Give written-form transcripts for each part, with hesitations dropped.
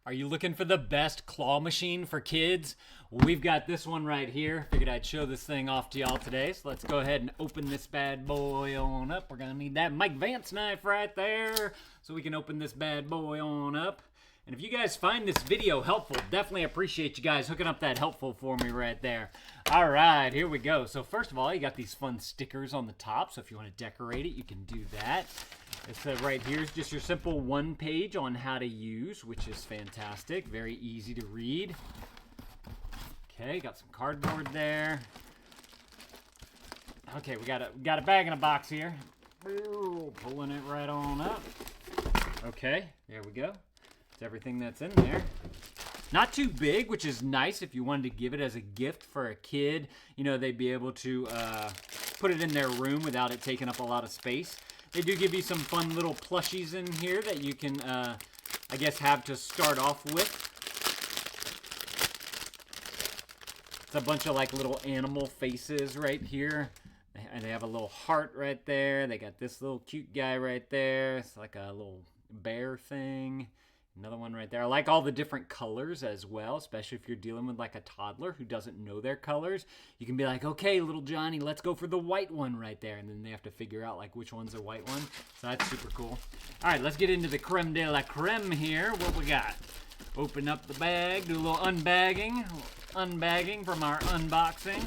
Are you looking for the best claw machine for kids? Well, we've got this one right here. Figured I'd show this thing off to y'all today. So let's go ahead and open this bad boy on up. We're gonna need that Mike Vance knife right there so we can open this bad boy on up. And if you guys find this video helpful, definitely appreciate you guys hooking up that helpful for me right there. All right, here we go. So first of all, you got these fun stickers on the top. So if you want to decorate it, you can do that. It's right here is just your simple one page on how to use, which is fantastic. Very easy to read. Okay, got some cardboard there. Okay, we got a bag in a box here. Ooh, pulling it right on up. Okay, there we go. It's everything that's in there. Not too big, which is nice if you wanted to give it as a gift for a kid. You know, they'd be able to put it in their room without it taking up a lot of space. They do give you some fun little plushies in here that you can, I guess, have to start off with. It's a bunch of like little animal faces right here. And they have a little heart right there. They got this little cute guy right there. It's like a little bear thing. Another one right there. I like all the different colors as well, especially if you're dealing with like a toddler who doesn't know their colors. You can be like, okay, little Johnny, let's go for the white one right there. And then they have to figure out like which one's the white one. So that's super cool. All right, let's get into the creme de la creme here. What we got? Open up the bag, do a little unbagging. Unbagging from our unboxing.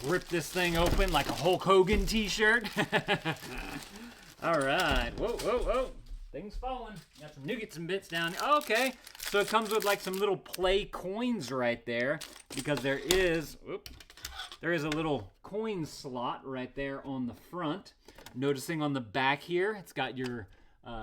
Rip this thing open like a Hulk Hogan t-shirt. All right. Whoa, whoa, whoa. Thing's falling. Got some nougats and bits down. Okay. So it comes with like some little play coins right there because there is a little coin slot right there on the front. Noticing on the back here, it's got your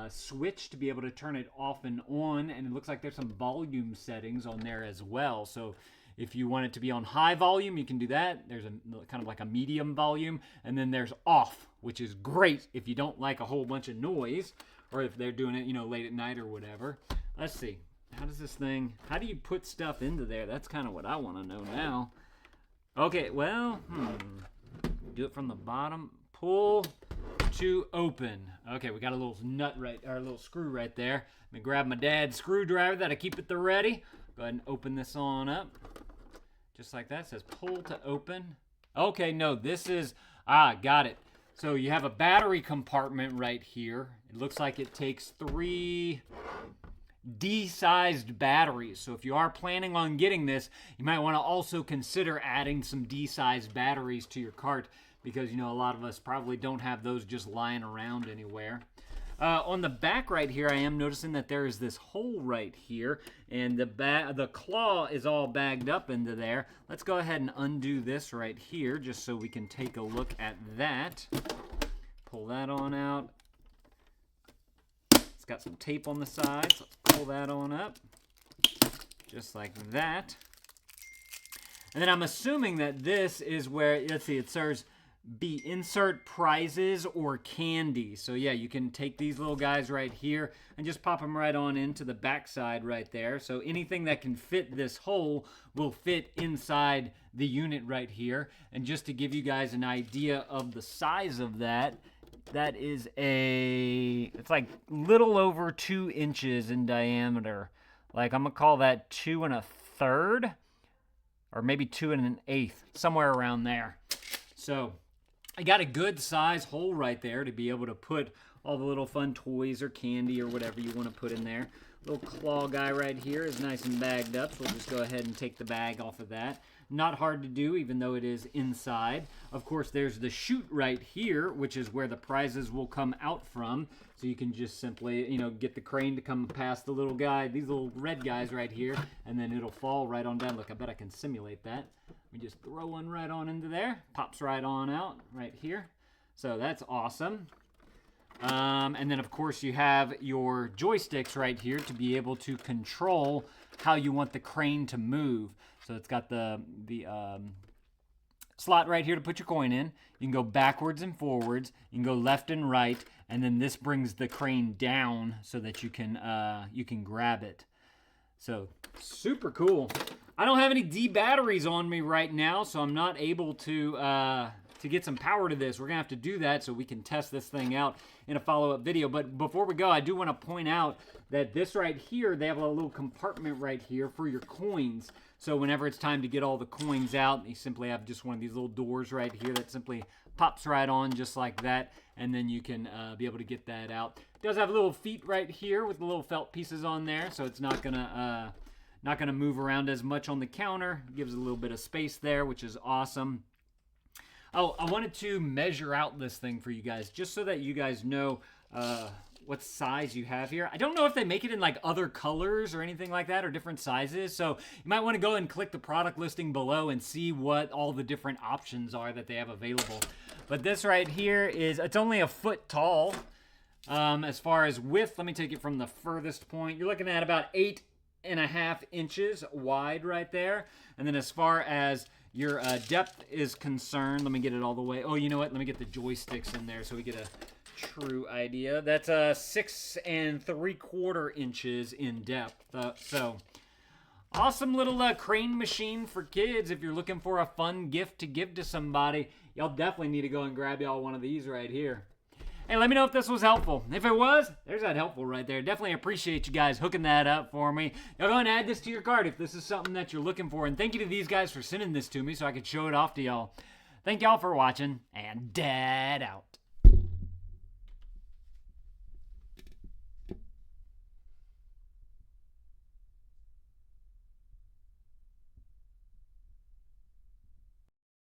switch to be able to turn it off and on, and it looks like there's some volume settings on there as well. So if you want it to be on high volume, you can do that. There's a kind of like a medium volume, and then there's off, which is great if you don't like a whole bunch of noise, or if they're doing it, you know, late at night or whatever. Let's see. How do you put stuff into there? That's kind of what I want to know now. Okay, well, do it from the bottom. Pull to open. Okay, we got a little a little screw right there. Let me grab my dad's screwdriver that I keep at the ready. Go ahead and open this on up. Just like that. It says pull to open. Okay, no, this is, got it. So you have a battery compartment right here. It looks like it takes 3 D-sized batteries. So if you are planning on getting this, you might want to also consider adding some D-sized batteries to your cart because, you know, a lot of us probably don't have those just lying around anywhere. On the back right here, I am noticing that there is this hole right here, and the claw is all bagged up into there. Let's go ahead and undo this right here, just so we can take a look at that. Pull that on out. It's got some tape on the sides. Pull that on up, just like that. And then I'm assuming that this is where, let's see, it says be insert prizes or candy. So yeah, you can take these little guys right here and just pop them right on into the back side right there. So anything that can fit this hole will fit inside the unit right here. And just to give you guys an idea of the size of that, that is it's like little over 2 inches in diameter. Like I'm gonna call that 2 1/3 or maybe 2 1/8, somewhere around there. So I got a good size hole right there to be able to put all the little fun toys or candy or whatever you want to put in there. Little claw guy right here is nice and bagged up, so we'll just go ahead and take the bag off of that. Not hard to do, even though it is inside. Of course, there's the chute right here, which is where the prizes will come out from. So you can just simply, you know, get the crane to come past the little guy, these little red guys right here, and then it'll fall right on down. Look, I bet I can simulate that. We just throw one right on into there. Pops right on out right here. So that's awesome. And then, of course, you have your joysticks right here to be able to control how you want the crane to move. So it's got the slot right here to put your coin in. You can go backwards and forwards. You can go left and right. And then this brings the crane down so that you can grab it. So super cool. I don't have any D batteries on me right now, so I'm not able to to get some power to this. We're going to have to do that so we can test this thing out in a follow-up video. But before we go, I do want to point out that this right here, they have a little compartment right here for your coins. So whenever it's time to get all the coins out, you simply have just one of these little doors right here that simply pops right on just like that, and then you can be able to get that out. It does have little feet right here with the little felt pieces on there, so it's not gonna move around as much on the counter. It gives a little bit of space there, which is awesome. Oh, I wanted to measure out this thing for you guys, just so that you guys know what size you have here. I don't know if they make it in like other colors or anything like that, or different sizes, so you might want to go and click the product listing below and see what all the different options are that they have available. But this right here it's only a foot tall. As far as width, let me take it from the furthest point. You're looking at about 8.5 inches wide right there. And then as far as your depth is concerned, let me get it all the way. Oh, you know what? Let me get the joysticks in there so we get a true idea. That's 6 3/4 inches in depth. So awesome little crane machine for kids. If you're looking for a fun gift to give to somebody, y'all definitely need to go and grab y'all one of these right here. Hey, let me know if this was helpful. If it was, there's that helpful right there. Definitely appreciate you guys hooking that up for me. Y'all go and add this to your cart if this is something that you're looking for. And thank you to these guys for sending this to me so I could show it off to y'all. Thank y'all for watching, and Dad out.